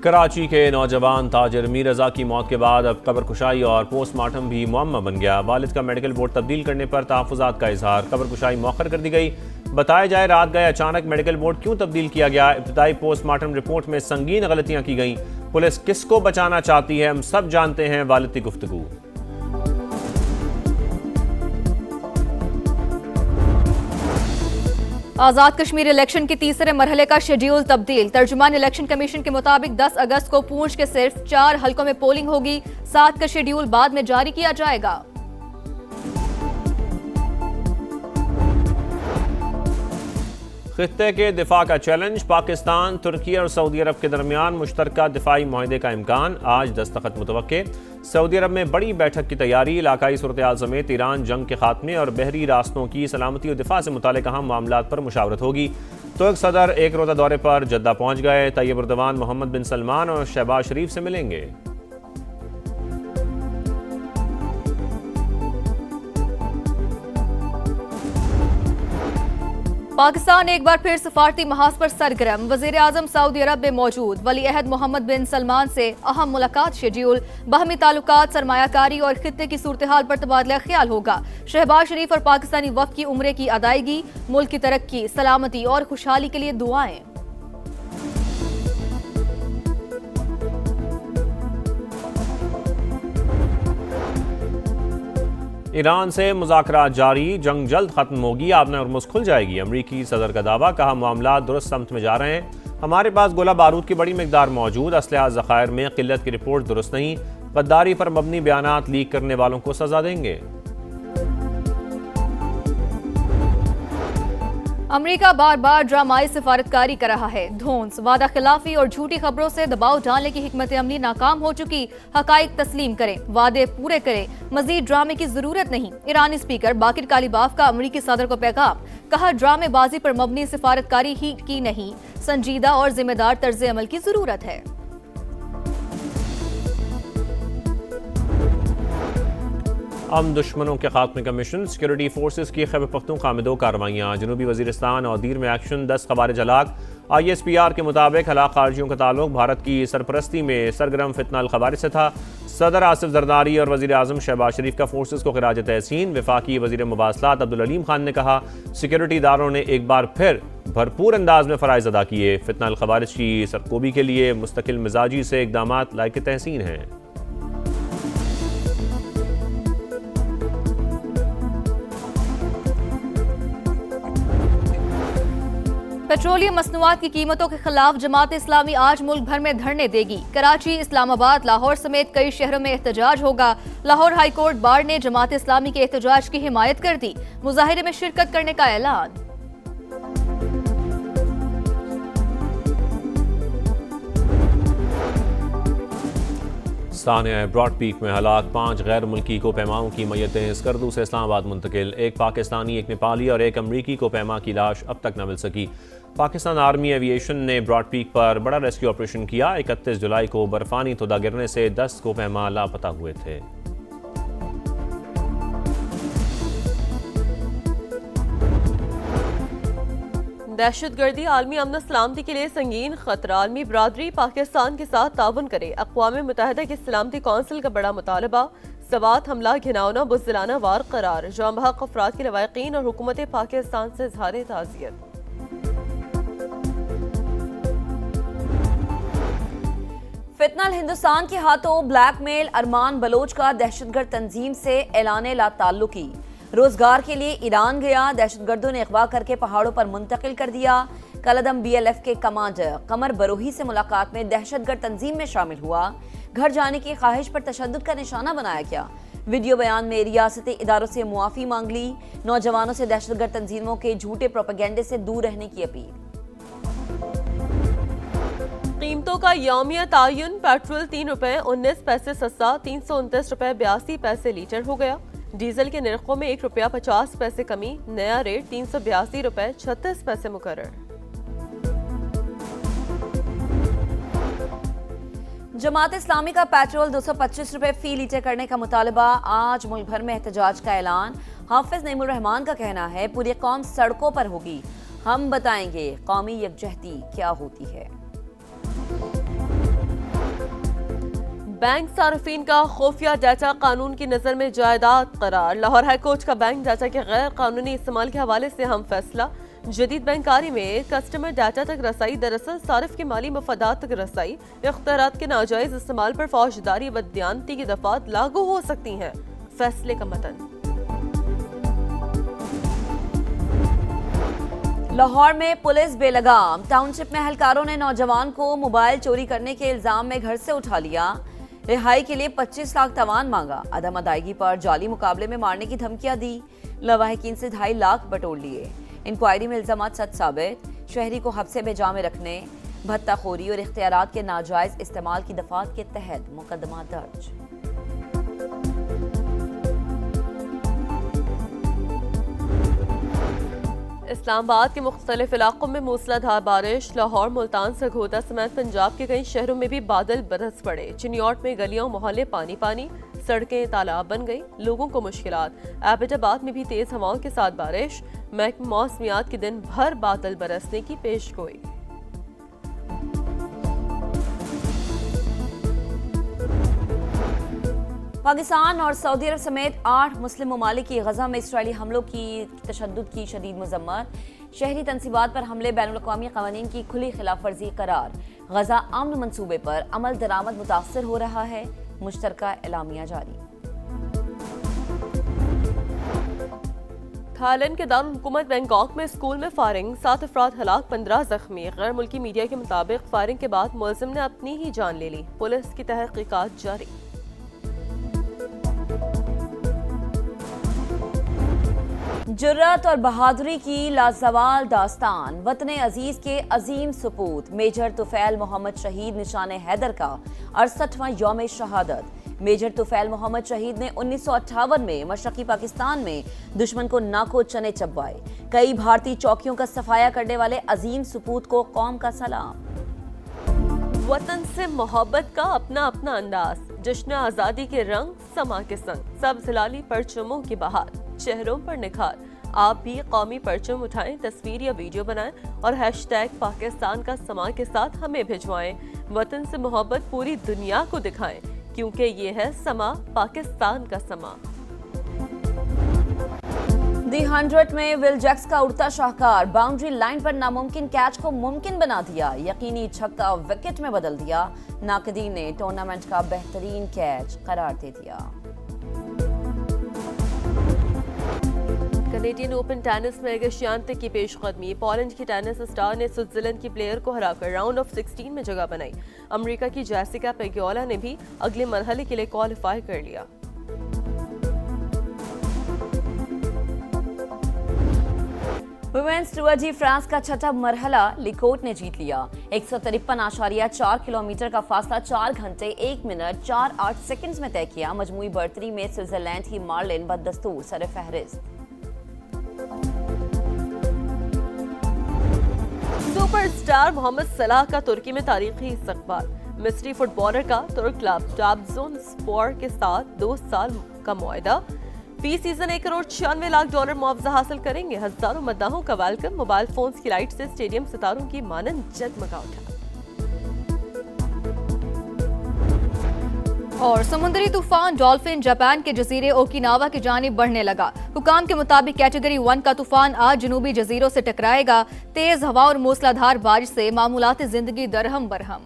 कराची के नौजवान ताजिर मीर रजा की मौत के बाद अब कब्रकुशाई और पोस्टमार्टम भी मुअम्मा बन गया। वालिद का मेडिकल बोर्ड तब्दील करने पर तहफ़्फ़ुज़ात का इजहार, कब्रकुशाई मौखर कर दी गई। बताया जाए रात गए अचानक मेडिकल बोर्ड क्यों तब्दील किया गया। इब्तिदाई पोस्टमार्टम रिपोर्ट में संगीन गलतियां की गईं। पुलिस किसको बचाना चाहती है हम सब जानते हैं। वालिद की गुफ्तगू। आज़ाद कश्मीर इलेक्शन के तीसरे मरहले का शेड्यूल तब्दील। तर्जुमान इलेक्शन कमीशन के मुताबिक 10 अगस्त को पूंछ के सिर्फ 4 हलकों में पोलिंग होगी। 7 का शेड्यूल बाद में जारी किया जाएगा। खित्ते के दिफा का चैलेंज, पाकिस्तान, तुर्की और सऊदी अरब के दरमियान मुश्तरका दिफाई मुआहदे का इम्कान, आज दस्तखत मुतवक्के। सऊदी अरब में बड़ी बैठक की तैयारी, इलाकाई सूरत-ए-हाल समेत ईरान जंग के खात्मे और बहरी रास्तों की सलामती और दिफा से मुताल्लिक़ अहम मामलात पर मुशावरत होगी। तुर्क सदर एक रोज़ा दौरे पर जद्दा पहुँच गए। तैयब उर्दवान मोहम्मद बिन सलमान और शहबाज शरीफ से मिलेंगे। पाकिस्तान एक बार फिर सफारती महाज पर सरगर्म। वजीर आजम सऊदी अरब में मौजूद। वली अहद मोहम्मद बिन सलमान से अहम मुलाकात शेड्यूल। बाहमी ताल्लुकात, सरमायाकारी और खित्ते की सूरत हाल पर तबादला ख्याल होगा। शहबाज शरीफ और पाकिस्तानी वफ़द की उम्रे की अदायगी, मुल्क की तरक्की, सलामती और खुशहाली के लिए दुआएं। ईरान से मुज़ाकरात जारी, जंग जल्द खत्म होगी, आबना हॉर्मुज़ खुल जाएगी। अमरीकी सदर का दावा, कहा मामला दुरुस्त समत में जा रहे हैं। हमारे पास गोला बारूद की बड़ी मिकदार मौजूद, असलहा ज़खायर में किल्लत की रिपोर्ट दुरुस्त नहीं। गद्दारी पर मबनी बयानात लीक करने वालों को सजा देंगे। अमेरिका बार बार ड्रामाई सिफारतकारी कर रहा है। धौंस, वादा खिलाफी और झूठी खबरों से दबाव डालने की हिकमत अमली नाकाम हो चुकी। हकाइक तस्लीम करें, वादे पूरे करें, मजीद ड्रामे की जरूरत नहीं। ईरानी स्पीकर बाकिर कालीबाफ का अमरीकी सदर को पैगाम, कहा ड्रामेबाजी पर मबनी सिफारतकारी ही की नहीं, संजीदा और जिम्मेदार तर्ज अमल की जरूरत है। हम दुश्मनों के खात्मे का मिशन, सिक्योरिटी फोर्सेस की खैबर पख्तूनख्वा में 2 कार्रवाइयाँ। जनूबी वजीरिस्तान और दीर में एक्शन, 10 ख़वारिज हलाक। ISPR के मुताबिक हलाक खारजियों का ताल्लुक भारत की सरपरस्ती में सरगर्म फितनाल खवारिज से था। सदर आसिफ जरदारी और वज़ीर आज़म शहबाज शरीफ का फोर्सेस को खिराज तहसीन। वफाकी वज़ीर मुवासलात अब्दुल अलीम खान ने कहा, सिक्योरिटी इदारों ने एक बार फिर भरपूर अंदाज में फ़राइज़ अदा किए। फितनाल खवारिज की सरकोबी के लिए मुस्तकिल मिजाजी से इक़दाम लायक तहसीन हैं। पेट्रोलियम मसनूआत की कीमतों के खिलाफ जमात इस्लामी आज मुल्क भर में धरने देगी। कराची, इस्लामाबाद, लाहौर समेत कई शहरों में एहतजाज होगा। लाहौर हाई कोर्ट बार ने जमात इस्लामी के एहतजाज की हिमायत कर दी। मुजाहिरे में शिरकत करने का ऐलान। सानिया ब्रॉड पीक में हलाक, 5 गैर मुल्की कोपैमाओं की मैयतें स्कर्दू से इस्लामाबाद मुंतकिल। एक पाकिस्तानी, एक नेपाली और एक अमरीकी कोपैमा की लाश अब तक न मिल सकी। पाकिस्तान आर्मी एविएशन ने ब्रॉड पीक पर बड़ा रेस्क्यू ऑपरेशन किया। 31 जुलाई को बर्फानी तोदा गिरने से 10 कोपैमा लापता हुए थे। दहशतगर्दी आलमी अमन सलामती के लिए संगीन खतरा। आलमी बरादरी पाकिस्तान के साथ ताउन करे। अक़वाम मुत्तहिदा की सलामती कौंसिल का बड़ा मुतालबा। सवात हमला घिनौना बुज़दिलाना वार करार। जाम बहक अफराद के लवाकिन और हुकूमत पाकिस्तान से इज़हार ताज़ियत। फितनल हिंदुस्तान के हाथों ब्लैकमेल, अरमान बलोच का दहशतगर्द तंजीम से ऐलान ला ताल्लुकी। रोजगार के लिए ईरान गया, दहशतगर्दों ने अगवा करके पहाड़ों पर मुंतकिल कर दिया। कलदम BLF के कमांडर कमर बरोही से मुलाकात में दहशतगर्द तंजीम में शामिल हुआ। घर जाने की ख्वाहिश पर तशद्दुद का निशाना बनाया गया। वीडियो बयान में रियासती इदारों से मुआफ़ी मांग ली। नौजवानों से दहशतगर्द तंजीमों के झूठे प्रोपेगेंडे से दूर रहने की अपील। कीमतों का यौमिया तायुन। पेट्रोल 3 रुपए 19 पैसे सस्ता, 329 रुपए 82 पैसे लीटर हो गया। डीजल के निर्खों में 1 रुपया 50 पैसे कमी। नया रेट 382 रुपए 36 पैसे मुकर्रर। जमात इस्लामी का पेट्रोल 225 रुपए फी लीटर करने का मुतालबा। आज मुल्क भर में एहतजाज का ऐलान। हाफिज नईमुर रहमान का कहना है, पूरी कौम सड़कों पर होगी। हम बताएंगे कौमी यकजहती क्या होती है। बैंक सार्फिन का खुफिया डाटा कानून की नजर में जायदाद करार। लाहौर हाईकोर्ट का बैंक डाटा के गैर कानूनी इस्तेमाल के हवाले से हम फैसला। जदीद बैंकारी में कस्टमर डाटा तक रसाई दरअसल सारिफ के माली मफादात तक रसाई, इख्तियारात के नाजायज इस्तेमाल पर फौजदारी बददियानती की दफात लागू हो सकती हैं। फैसले का मतन। लाहौर में पुलिस बेलगाम। टाउनशिप में एहलकारों ने नौजवान को मोबाइल चोरी करने के इल्जाम में घर से उठा लिया। रिहाई के लिए 25 लाख तवान मांगा। अदम अदायगी पर जाली मुकाबले में मारने की धमकियां दी। लवाहिकीन से 2.5 लाख बटोर लिए। इंक्वायरी में इल्जामात सच साबित। शहरी को हब्से में जामे रखने, भत्ताखोरी और इख्तियारात के नाजायज इस्तेमाल की दफात के तहत मुकदमा दर्ज। इस्लामाबाद के मुख्तलिफ इलाकों में मूसलाधार बारिश। लाहौर, मुल्तान, सरगोदा समेत पंजाब के कई शहरों में भी बादल बरस पड़े। चिन्योट में गलियों मोहल्ले पानी पानी, सड़कें तालाब बन गई, लोगों को मुश्किलात। एबटाबाद में भी तेज हवाओं के साथ बारिश। महकमा मौसमियात के दिन भर बादल बरसने की पेशगोई। पाकिस्तान और सऊदी अरब समेत 8 मुस्लिम ममालिक की गजा में इसराइली हमलों की तशद्दुद की शदीद मजम्मत। शहरी तनसीबात पर हमले बैनुल-अक़वामी क़वानीन की खुली खिलाफ वर्जी करार। गजा अमन मंसूबे पर अमल दरामद मुतासर हो रहा है। मुश्तरका एलामिया जारी। थाईलैंड के दारुल हुकूमत बैंकॉक में स्कूल में फायरिंग, 7 अफराद हलाक, 15 जख्मी। गैर मुल्की मीडिया के मुताबिक फायरिंग के बाद मुलजिम ने अपनी ही जान ले ली। पुलिस की तहकीकात जारी। जुर्रत और बहादुरी की लाजवाल दास्तान। वतन अजीज के अजीम सपूत मेजर तुफैल मोहम्मद शहीद निशान हैदर का 68वां यौम शहादत। मेजर तुफैल मोहम्मद शहीद ने 1958 में मशरकी पाकिस्तान में दुश्मन को नाको चने चबवाए। कई भारतीय चौकियों का सफाया करने वाले अजीम सपूत को कौम का सलाम। वतन से मोहब्बत का अपना अपना अंदाज। जश्न आज़ादी के रंग समा के संग, सब हिलाली परचमों की बहार, चेहरों पर निखार। आप भी कौमी परचम उठाएं, तस्वीर या वीडियो बनाएं और हैशटैग पाकिस्तान का समा के साथ हमें भिजवाएं। वतन से मोहब्बत पूरी दुनिया को दिखाएं, क्योंकि ये है समा, पाकिस्तान का समा। दी 100 में विल जैक्स का उड़ता शाहकार बाउंड्री लाइन पर नामुमकिन कैच को मुमकिन बना दिया। यकीनी छक्का विकेट में बदल दिया। नाकदीन ने टूर्नामेंट का बेहतरीन कैच करार दे दिया। कैनेडियन ओपन टेनिस में एगा श्यानतेक की पेशकदमी। पोलैंड की टेनिस स्टार ने स्विट्जरलैंड की प्लेयर को हराकर राउंड ऑफ 16 में जगह बनाई। अमेरिका की जेसिका पेग्योला ने भी अगले मरहले के लिए क्वालिफाई कर लिया। वुमेन्स टूर जी फ्रांस का छठा मरहला लिकोट ने जीत लिया। 153.4 किलोमीटर का फासला 4 घंटे 1 मिनट 48 सेकंड्स में तय किया। मजमूई बर्तरी में स्विट्जरलैंड की मार्लिन बदस्तूर सरफहरिस्त। सुपरस्टार मोहम्मद सलाह का तुर्की में तारीखी इस्तकबाल। मिस्री फुटबॉलर का तुर्क क्लब ट्राब्जोनस्पोर के साथ 2 साल का मुआहदा। फी सीजन $1.96 करोड़ मुआवजा हासिल करेंगे। हजारों मद्दाहों का वेलकम। मोबाइल फोन्स की लाइट से स्टेडियम सितारों की मानंद जगमगा उठा। और समुद्री तूफान डॉल्फिन जापान के जजीरे ओकिनावा की जानिब बढ़ने लगा। हुकाम के मुताबिक कैटेगरी 1 का तूफान आज जनूबी जजीरों से टकराएगा। तेज हवा और मूसलाधार बारिश से मामूलाती जिंदगी दरहम बरहम।